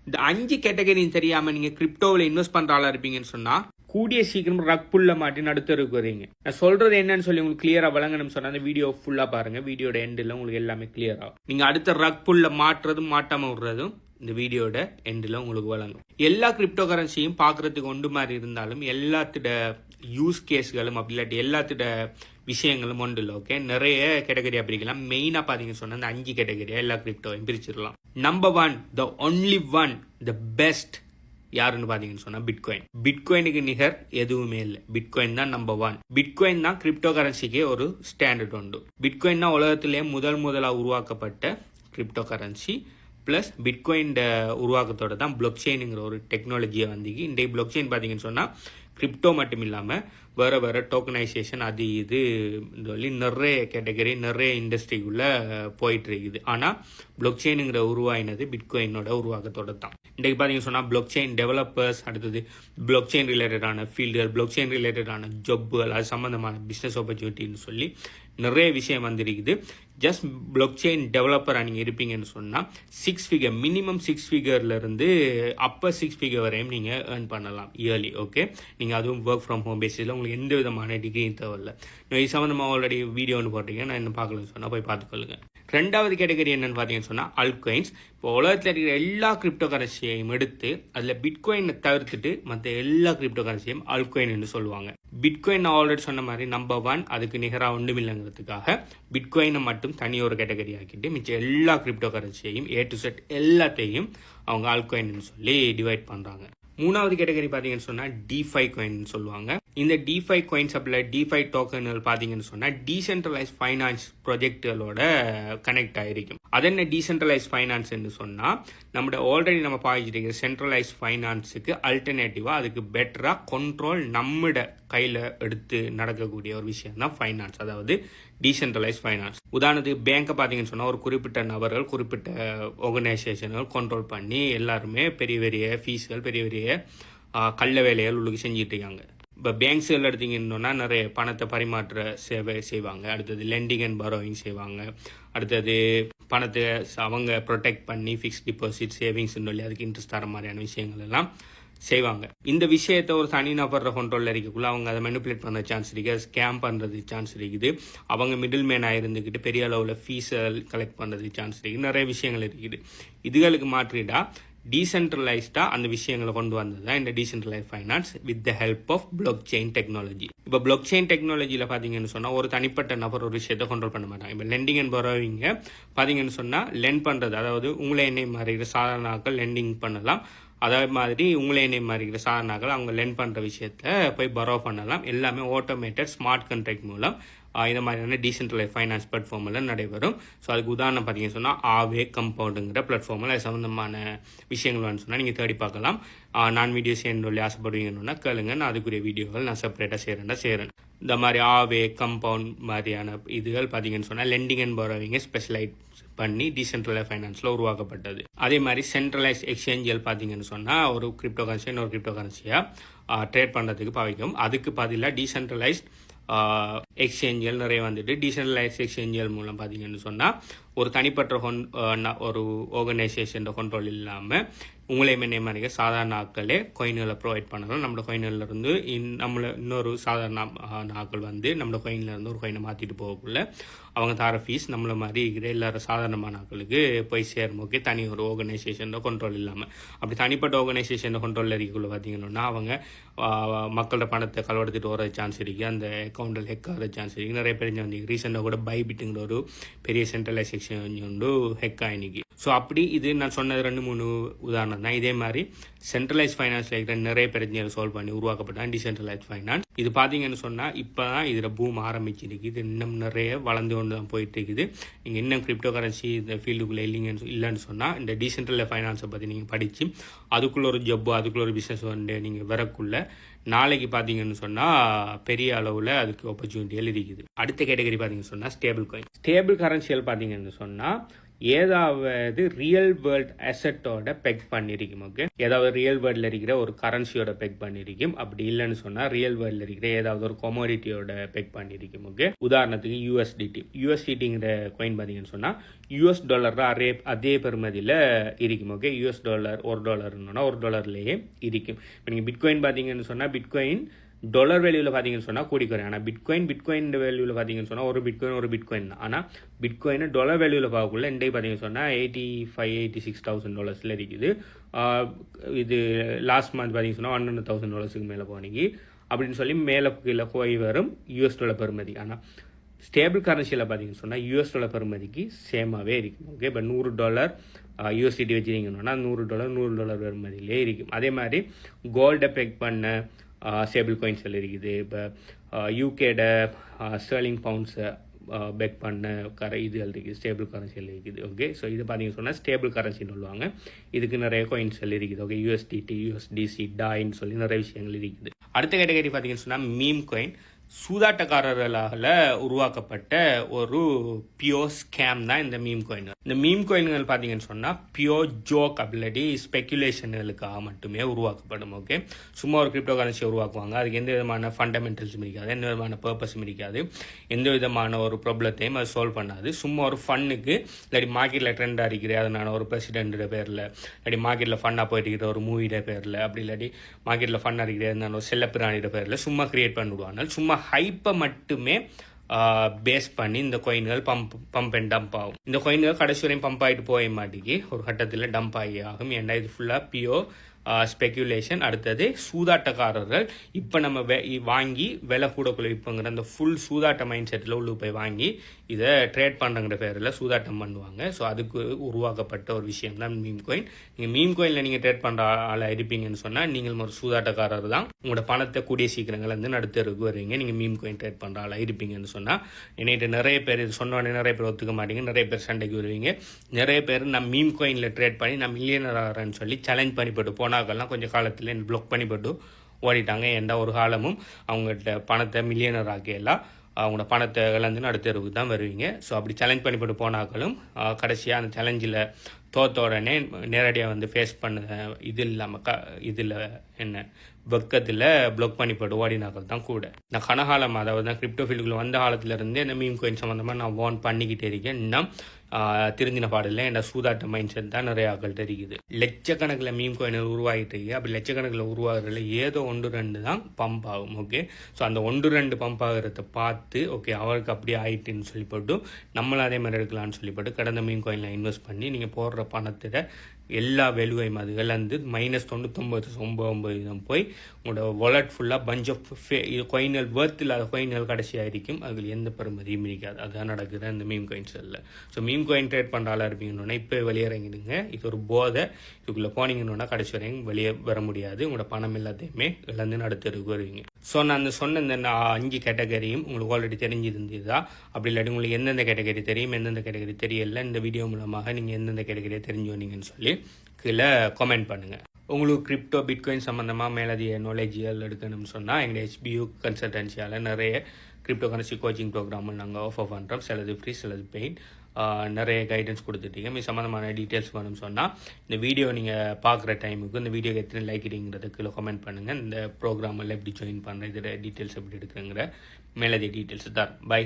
இந்த 5 கேட்டகரியும் தெரியாம நீங்க கிரிப்டோவில் இன்வெஸ்ட் பண்ற ஆளா இருப்பீங்கன்னு சொன்னா கூடிய சீக்கிரம் ரக் புல்ல மாட்டி நடுத்தருக்கு வரீங்க. நான் சொல்றது என்னன்னு சொல்லி உங்களுக்கு கிளியரா வழங்கணும்னு சொன்னா அந்த வீடியோ ஃபுல்லா பாருங்க. வீடியோட எண்டில் உங்களுக்கு எல்லாமே கிளியர் ஆகும். நீங்க அடுத்த ரக் புல்ல மாட்டுறதும் மாட்டாம விடுறதும் இந்த வீடியோட எண்டில் உங்களுக்கு வழங்கும். எல்லா கிரிப்டோ கரன்சியும் பார்க்கறதுக்கு ஒன்று மாதிரி இருந்தாலும் எல்லாத்தோட யூஸ் கேஸ்களும் அப்படி இல்லாட்டி எல்லாத்தோட விஷயங்களும் ஒன்று இல்லை. ஓகே, நிறைய கேட்டகரியா பிரிக்கலாம். மெயினாக பார்த்தீங்கன்னு சொன்னால் இந்த 5 கேட்டகரியா எல்லா கிரிப்டோவையும் பிரிச்சிடலாம். Number 1, the only one, the best யாருன்னு பார்த்தீங்கன்னு சொன்னா பிட்காயின். பிட்காயினுக்கு நிகர் எதுவுமே இல்லை. பிட்காயின் தான் நம்பர் 1. பிட்காயின் தான் கிரிப்டோ கரன்சிக்கே ஒரு ஸ்டாண்டர்ட் உண்டு. பிட்காயின் தான் உலகத்திலேயே முதலாக உருவாக்கப்பட்ட கிரிப்டோ கரன்சி. ப்ளஸ் பிட்காயின் உருவாக்கத்தோட தான் பிளாக் செயினுங்கிற ஒரு டெக்னாலஜியை வந்து இன்றைக்கு பிளாக் செயின் பார்த்தீங்கன்னு சொன்னால் கிரிப்டோ மட்டும் இல்லாமல் வேறு டோக்கனைசேஷன் அது இது சொல்லி நிறைய கேட்டகரி நிறைய இண்டஸ்ட்ரிக்குள்ளே போயிட்டு இருக்குது. ஆனால் பிளாக் செயினுங்கிற உருவாயினது பிட்காயினோட உருவாக்கத்தோட தான். இன்றைக்கு பார்த்தீங்கன்னு சொன்னால் பிளாக் செயின் டெவலப்பர்ஸ், அடுத்தது பிளாக் செயின் ரிலேட்டடான ஃபீல்டுகள், பிளாக் செயின் ரிலேட்டடான ஜாப்புகள், அது சம்மந்தமான பிஸ்னஸ் ஆப்பர்ச்சுனிட்டின்னு சொல்லி நிறைய விஷயம் வந்துருக்குது. ஜஸ்ட் பிளாக் செயின் டெவலப்பராக நீங்கள் இருப்பீங்கன்னு சொன்னால் 6 ஃபிகர் மினிமம் 6 ஃபிகர்லேருந்து அப்போ 6 ஃபிகர் வரையும் நீங்கள் ஏர்ன் பண்ணலாம் இயர்லி. ஓகே, நீங்கள் அதுவும் ஒர்க் ஃப்ரம் ஹோம் பேசிஸில் உங்களுக்கு எந்த விதமான டிகிரியும் தேவையில்லை. இது சம்மந்தமாக ஆல்ரெடி வீடியோ ஒன்று போட்டிங்க, நான் இன்னும் பார்க்கலன்னு சொன்னால் போய் பார்த்துக்கொள்ளுங்க. 2வது கேட்டகரி என்னன்னு பார்த்தீங்கன்னு சொன்னால் அல்ட்காயின்ஸ். இப்போ உலகத்தில் இருக்கிற எல்லா கிரிப்டோ கரன்சியையும் எடுத்து அதில் பிட்காயினை தவிர்த்துட்டு மற்ற எல்லா கிரிப்டோ கரன்சியும் அல்ட்காயின் சொல்லுவாங்க. பிட்காயின் ஆல்ரெடி சொன்ன மாதிரி நம்பர் 1, அதுக்கு நிகராக ஒன்றும் இல்லைங்கிறதுக்காக பிட்காயினை மட்டும் தனி ஒரு கேட்டகரி ஆக்கிட்டு மிச்சம் எல்லா கிரிப்டோ கரன்சியையும் A to Z எல்லாத்தையும் அவங்க அல்ட்காயின் சொல்லி டிவைட் பண்ணுறாங்க. 3வது கேட்டகரி பார்த்தீங்கன்னு சொன்னால் டிஃபை காயின் சொல்லுவாங்க. இந்த டிஃபை காயின்ஸ் அப்படி டிஃபை டோக்கன்கள் பார்த்தீங்கன்னு சொன்னால் டீசென்ட்ரலைஸ் ஃபைனான்ஸ் ப்ராஜெக்டுகளோட கனெக்ட் ஆகிருக்கும். அது என்ன டீசென்ட்ரலைஸ் ஃபைனான்ஸ்ன்னு சொன்னால் நம்மளோட ஆல்ரெடி நம்ம பாய்ச்சிட்டு இருக்கிற சென்ட்ரலைஸ் ஃபைனான்ஸுக்கு அல்டர்னேட்டிவாக அதுக்கு பெட்டராக கண்ட்ரோல் நம்மட கையில் எடுத்து நடக்கக்கூடிய ஒரு விஷயம் தான் ஃபைனான்ஸ், அதாவது டீசென்ட்ரலைஸ் ஃபைனான்ஸ். உதாரணத்துக்கு பேங்கை பார்த்தீங்கன்னு சொன்னால் ஒரு குறிப்பிட்ட நபர்கள் குறிப்பிட்ட ஆர்கனைசேஷன்கள் கண்ட்ரோல் பண்ணி எல்லாருமே பெரிய பெரிய ஃபீஸ்கள் பெரிய பெரிய கள்ள வேலைகள் உள்ளுக்கு செஞ்சுட்டு இருக்காங்க. இப்போ பேங்க்ஸ்கள் எடுத்தீங்கன்னா நிறைய பணத்தை பரிமாற்ற சேவை செய்வாங்க. அடுத்தது லெண்டிங் அண்ட் பரோவிங் செய்வாங்க. அடுத்தது பணத்தை அவங்க ப்ரொடெக்ட் பண்ணி ஃபிக்ஸ்ட் டிபாசிட் சேவிங்ஸ் சொல்லி அதுக்கு இன்ட்ரெஸ்ட் தர மாதிரியான விஷயங்கள் எல்லாம் செய்வாங்க. இந்த விஷயத்தை ஒரு தனிநபர் கண்ட்ரோலில் இருக்கக்குள்ள அவங்க அதை மெனிப்புலேட் பண்ண சான்ஸ் இருக்குது, ஸ்கேம் பண்ணுறது சான்ஸ் இருக்குது, அவங்க மிடில் மேனாக இருந்துக்கிட்டு பெரிய அளவில் ஃபீஸை கலெக்ட் பண்ணுறது சான்ஸ் இருக்குது, நிறைய விஷயங்கள் இருக்குது. இதுகளுக்கு மாற்றிட்டா டீசென்ட்ரலைஸ்டாக அந்த விஷயங்களை கொண்டு வந்தது தான் இந்த decentralise finance with the help of block chain technology. இப்போ பிளாக் செயின் டெக்னாலஜியில் பார்த்தீங்கன்னு சொன்னால் ஒரு தனிப்பட்ட நபர் ஒரு விஷயத்தை கண்ட்ரோல் பண்ண மாட்டாங்க. இப்போ லெண்டிங் அண்ட் பரோவிங்க பார்த்தீங்கன்னு சொன்னால் லெண்ட் பண்ணுறது, அதாவது உங்களை என்னை மாறிக்கிற சாதாரண ஆட்கள் லெண்டிங் பண்ணலாம். அதே மாதிரி உங்களே என்னை மாறிக்கிற சாதாரணாக்கள் அவங்க லெண்ட் பண்ணுற விஷயத்த போய் பரோ பண்ணலாம். எல்லாமே ஆட்டோமேட்டட் ஸ்மார்ட் கான்ட்ராக்ட் மூலம் இந்த மாதிரியான டீசென்ட்ரலைஸ் ஃபைனான்ஸ் பிளாட்ஃபார்மில் நடைபெறும். ஸோ அதுக்கு உதாரணம் பார்த்தீங்கன்னு சொன்னால் ஆவே கம்பவுண்டுங்கிற பிளாட்ஃபார்மில் அது சம்மந்தமான விஷயங்கள்னு சொன்னால் நீங்கள் தேடி பார்க்கலாம். நான் வீடியோ செய்யணும்னு சொல்லி ஆசைப்படுவீங்கன்னா கேளுங்க, நான் அதுக்குரிய வீடியோகள் நான் செப்பரேட்டாக செய்கிறேன். இந்த மாதிரி ஆவே கம்பவுண்ட் மாதிரியான இதுகள் பார்த்தீங்கன்னு சொன்னால் லெண்டிங் அண்ட் பரோவிங்கை ஸ்பெஷலைட் பண்ணி டீசென்ட்ரலைஸ் ஃபைனான்ஸில் உருவாக்கப்பட்டது. அதே மாதிரி சென்ட்ரலைஸ் எக்ஸ்சேஞ்சுகள் பார்த்தீங்கன்னு சொன்னால் ஒரு கிரிப்டோ கரன்சி இன்னொரு கிரிப்டோ கரன்சியாக ட்ரேட் பண்ணுறதுக்கு பாவிக்கும். அதுக்கு பதிலாக டீசென்ட்ரலைஸ்ட் எக்ஸ்சேஞ்சுகள் நிறைய வந்துட்டு டீசென்ட்ரலைஸ் எக்ஸ்சேஞ்சுகள் மூலம் பார்த்தீங்கன்னு சொன்னால் ஒரு தனிப்பட்ட ஒரு ஆர்கனைசேஷன் கண்ட்ரோல் இல்லாமல் உங்களே மாதிரி சாதாரண ஆட்களே காயின்களை ப்ரொவைட் பண்ணலாம். நம்மளோட காயின்லேருந்து இன்னொரு சாதாரண ஆட்கள் வந்து நம்மளோட காயின்லேருந்து ஒரு காயினை மாற்றிட்டு போகக்குள்ள அவங்க தர ஃபீஸ் நம்மள மாதிரி இருக்கிற எல்லாரும் சாதாரணமான ஆட்களுக்கு போய் சேரும். ஓகே, தனி ஒரு ஆர்கனைசேஷன் கண்ட்ரோல் இல்லாமல் அப்படி தனிப்பட்ட ஆர்கனைசேஷன் கண்ட்ரோலில் இருக்கக்குள்ள பார்த்தீங்கன்னா அவங்க மக்களோட பணத்தை களவெடுத்துட்டு வர சான்ஸ் இருக்குது, அந்த அக்கௌண்ட்டில் ஹெக் ஆகிற சான்ஸ் இருக்குது. நிறைய பேர் வந்து ரீசெண்டாக கூட பைபிட்டுங்கிற ஒரு பெரிய சென்ட்ரலைசேஷன் உண்டு ஹெக் ஆயினிக்கு. ஸோ அப்படி இது நான் சொன்னது 2-3 உதாரணம் தான். இதே மாதிரி சென்ட்ரலைஸ் ஃபைனான்ஸில் இருக்கிற நிறைய பிரச்சனைகளை சால்வ் பண்ணி உருவாக்கப்பட்ட டீசென்ட்ரலைஸ் ஃபைனான்ஸ். இது பார்த்தீங்கன்னு சொன்னால் இப்போ தான் இதில் பூம் ஆரம்பிச்சிருக்கு. இது இன்னும் நிறைய வளர்ந்து கொண்டு தான் போயிட்டு இருக்குது. நீங்கள் இன்னும் கிரிப்டோ கரன்சி இந்த ஃபீல்டுக்குள்ளே இல்லைன்னு சொன்னால் இந்த டீசென்ட்ரலைஸ் ஃபைனான்ஸை பற்றி நீங்கள் படித்து அதுக்குள்ளே ஒரு ஜப்பு அதுக்குள்ளே ஒரு பிஸ்னஸ் வந்து நீங்கள் வரக்குள்ள நாளைக்கு பார்த்தீங்கன்னு சொன்னால் பெரிய அளவில் அதுக்கு ஆப்பர்ச்சுனிட்டிகள் இருக்குது. அடுத்த கேட்டகரி பார்த்தீங்கன்னு சொன்னால் ஸ்டேபிள் காயின். ஸ்டேபிள் கரன்சியல் பார்த்தீங்கன்னு சொன்னால் ஏதாவது ரியல் வேர்ல்ட் அசட்டோட பெக் பண்ணியிருக்கும். ஓகே, ஏதாவது ரியல் வேர்ல்டில் இருக்கிற ஒரு கரன்சியோட பெக் பண்ணியிருக்கும். அப்படி இல்லைன்னு சொன்னால் ரியல் வேர்ல்டில் இருக்கிற ஏதாவது ஒரு கொமோடிட்டியோட பெக் பண்ணியிருக்கும். ஓகே, உதாரணத்துக்கு யூஎஸ்டிங்கிற காயின் பார்த்தீங்கன்னு சொன்னால் யூஎஸ் டாலர் அதே பெறுமதியில் இருக்கும். ஓகே, யூஎஸ் டாலர் $1 $1 இருக்கும். இப்போ நீங்கள் பிட்காயின் பார்த்தீங்கன்னு சொன்னால் பிட்காயின் டாலர் வேல்யூவில் பார்த்தீங்கன்னு சொன்னால் கூடி குறையும். ஆனால் பிட்காயின் வேல்யூவில் பார்த்தீங்கன்னு சொன்னால் ஒரு பிட்காயின் தான். ஆனால் பிட்காயின் டாலர் வேல்யூவில் பார்க்கக்குள்ள இன்றைக்கு பார்த்தீங்கன்னு சொன்னால் $85,000-86,000 இருக்குது. இது லாஸ்ட் மந்த் பார்த்தீங்கன்னு சொன்னால் $100,000 மேலே போனீங்க அப்படின்னு சொல்லி மேலே கீழே போய் வரும் யூஎஸ் டாலர் பெறுமதி. ஆனால் ஸ்டேபிள் கரன்சியில் பார்த்தீங்கன்னு சொன்னால் யூஎஸ் டாலர் பெறுமதிக்கு சேமாகவே இருக்கும். ஓகே, இப்போ $100 யூஎஸ்டிடி வச்சுருக்கீங்கன்னா $100 பெறுமதியிலே இருக்கும். அதே மாதிரி கோல்டை பெக் பண்ண ஸ்டேபிள் காயின்ஸ் எல்லாம் இருக்குது. இப்போ யூகேட ஸ்டர்லிங் பவுண்ட்ஸை பெக் பண்ண இதுகள் இருக்குது, ஸ்டேபிள் கரன்சியில் இருக்குது. ஓகே, ஸோ இது பார்த்தீங்கன்னு சொன்னால் ஸ்டேபிள் கரன்சின்னு சொல்லுவாங்க. இதுக்கு நிறைய காயின்ஸ் எல்லாம் இருக்குது. ஓகே, யூஎஸ்டிடி, யூஎஸ்டிசி, டாயின்னு சொல்லி நிறைய விஷயங்கள் இருக்குது. அடுத்த கேட்டகரி பார்த்தீங்கன்னு சொன்னால் மீம் காயின். சூதாட்டக்காரர்களால் உருவாக்கப்பட்ட ஒரு பியோர் ஸ்கேம் தான் இந்த மீம் காயின். இந்த மீம் காயின்கள் பார்த்தீங்கன்னு சொன்னால் பியோர் ஜோக் அப்படி ஸ்பெக்குலேஷன்களுக்காக மட்டுமே உருவாக்கப்படும். ஓகே, சும்மா ஒரு கிரிப்டோ கரன்சியை உருவாக்குவாங்க. அதுக்கு எந்த விதமான ஃபண்டமெண்டல்ஸும் இருக்காது, எந்த விதமான பர்பஸும் இருக்காது, எந்த விதமான ஒரு ப்ராப்ளத்தையும் அது சால்வ் பண்ணாது. சும்மா ஒரு ஃபன்னுக்கு இல்லாட்டி மார்க்கெட்டில் ட்ரெண்டாக இருக்கிற அதனால ஒரு பிரசிடென்ட் பேரில் இல்லாட்டி மார்க்கெட்டில் ஃபன்னாக போயிட்டு இருக்கிற ஒரு மூவியோட பேரில் அப்படி இல்லாட்டி மார்க்கெட்டில் ஃபன்னாக இருக்கிற ஒரு செல்லப்பிராணியோட பேரில் சும்மா கிரியேட் பண்ணிவிடுவாங்க. சும்மா ஹைப்பை மட்டுமே பேஸ் பண்ணி இந்த காயின்கள் பம்ப் அண்ட் டம்ப் ஆகும். இந்த காயின்கள் கடைசி வரையும் பம்ப் ஆகிட்டு போக மாட்டேங்கி ஒரு கட்டத்தில் டம்ப் ஆகி ஆகும். ஏன்னா இது ஃபுல்லாக பியோர் ஸ்பெக்குலேஷன். அடுத்தது சூதாட்டக்காரர்கள் இப்போ நம்ம வாங்கி விலை கூட விற்பங்கிற அந்த ஃபுல் சூதாட்ட மைண்ட் செட்டில் உள்ள போய் வாங்கி இதை ட்ரேட் பண்ணுறங்கிற பேரில் சூதாட்டம் பண்ணுவாங்க. ஸோ அதுக்கு உருவாக்கப்பட்ட ஒரு விஷயம் தான் மீம் காயின். நீங்கள் மீம் காயினில் நீங்கள் ட்ரேட் பண்ணுற ஆளாக இருப்பீங்கன்னு சொன்னால் நீங்கள் ஒரு சூதாட்டக்காரர் தான். உங்களோட பணத்தை கூடிய சீக்கிரங்கள் வந்து நடுத்தருக்கு வருவீங்க. நீங்கள் மீம் காயின் ட்ரேட் பண்ணுற ஆளாக இருப்பீங்கன்னு சொன்னால் என்னைட்டு நிறைய பேர் இது சொன்னோடனே நிறைய பேர் ஒத்துக்க மாட்டீங்க, நிறைய பேர் சண்டைக்கு வருவீங்க. நிறைய பேர் நான் மீம் காயினில் ட்ரேட் பண்ணி நான் மில்லியனர் ஆகிறேன்னு சொல்லி சேலஞ்ச் பண்ணிப்பட்டு போனாக்கெல்லாம் கொஞ்சம் காலத்தில் என்ன பிளாக் பண்ணிப்பட்டு ஓடிட்டாங்க. எந்த ஒரு காலமும் அவங்கள்ட்ட பணத்தை மில்லியனர் ஆக்கியெல்லாம் அவங்களோட பணத்தை இழந்து நடுத்தருக்கு தான் வருவீங்க. ஸோ அப்படி சேலஞ்ச் பண்ணிப்பட்டு போனாக்களும் கடைசியாக அந்த சேலஞ்சில் தோத்த உடனே நேரடியாக வந்து ஃபேஸ் பண்ண இது இல்லாமல் இதில் என்ன பக்கத்தில் பிளாக் பண்ணிப்பட்டு ஓடினாக்கள் தான் கூட. நான் கனகாலம் அதாவது தான் கிரிப்டோ ஃபீல்டுக்குள்ள வந்த காலத்துலேருந்தே இந்த மீம் காயின் சம்மந்தமாக நான் வார்ன் பண்ணிக்கிட்டே இருக்கேன். இன்னும் திருந்தின பாடல என்ன சூதாட்ட மைண்ட் செட் தான் நிறைய ஆக்கள்கிட்ட இருக்குது. லட்சக்கணக்கில் மீம் காயின்கள் உருவாகிட்டு இருக்கு. அப்படி லட்சக்கணக்கில் உருவாகிறதுல ஏதோ 1-2 தான் பம்ப் ஆகும். ஓகே, ஸோ அந்த 1-2 பம்ப் ஆகிறத பார்த்து ஓகே அவருக்கு அப்படி ஆயிட்டுன்னு சொல்லிப்பட்டு நம்மளும் அதே மாதிரி எடுக்கலாம்னு சொல்லிப்பட்டு கடந்த மீம் காயினில் இன்வெஸ்ட் பண்ணி நீங்கள் போடுற பணத்தை எல்லா வேல்யூவையும் அது இழந்து -99.99 போய் உங்களோட வாலெட் ஃபுல்லாக பஞ்ச் ஆஃப் காயின்கள் வேர்த் இல்லாத காயின்கள் கடைசியாக இருக்கும். அதில் எந்த பெருமதியும் இருக்காது. அதுதான் நடக்குது இந்த மீம் காயின்ஸில். ஸோ மீம் காயின் ட்ரேட் பண்ணுற ஆளாக இருப்பீங்கன்னா இப்போ வெளியேறங்கிடுங்க. இது ஒரு போதை. இதுக்குள்ளே போனீங்கன்னா கடைசி வரையும் வெளியே வர முடியாது. உங்களோட பணம் எல்லாத்தையுமே இழந்து நடுத்தருக்கு வருவீங்க. ஸோ நான் சொன்ன இந்த 5 கேட்டகரியும் உங்களுக்கு ஆல்ரெடி தெரிஞ்சிருந்ததா? அப்படி இல்லாட்டி உங்களுக்கு எந்தெந்த கேட்டகரி தெரியும், எந்தெந்த கேட்டகரி தெரியல, இந்த வீடியோ மூலமாக நீங்கள் எந்தெந்த கேட்டகரியை தெரிஞ்சு வந்தீங்கன்னு சொல்லி கீழே கமெண்ட் பண்ணுங்கள். உங்களுக்கு கிரிப்டோ பிட்காயின் சம்மந்தமாக மேலதிக நாலேஜியல் எடுக்கணும்னு சொன்னால் எங்கள் HBU கன்சல்டன்சியால் நிறைய கிரிப்டோ கரன்சி கோச்சிங் ப்ரோக்ராமில் நாங்கள் ஆஃபர் பண்ணுறோம். சிலது ஃப்ரீ, சிலது பெய்ட். நிறைய கைடன்ஸ் கொடுத்துட்டீங்க. இது சம்மந்தமான டீட்டெயில்ஸ் வேணும்னு சொன்னால் இந்த வீடியோ நீங்கள் பார்க்குற டைமுக்கு இந்த வீடியோக்கு எத்தனை லைக் இடிங்கிறதுக்குள்ள கமெண்ட் பண்ணுங்கள். இந்த ப்ரோக்ராமில் எப்படி ஜாயின் பண்ணுறேன், இதோட டீட்டெயில்ஸ் எப்படி எடுக்குங்கிற மேலதிக டீட்டெயில்ஸ் தான். பை.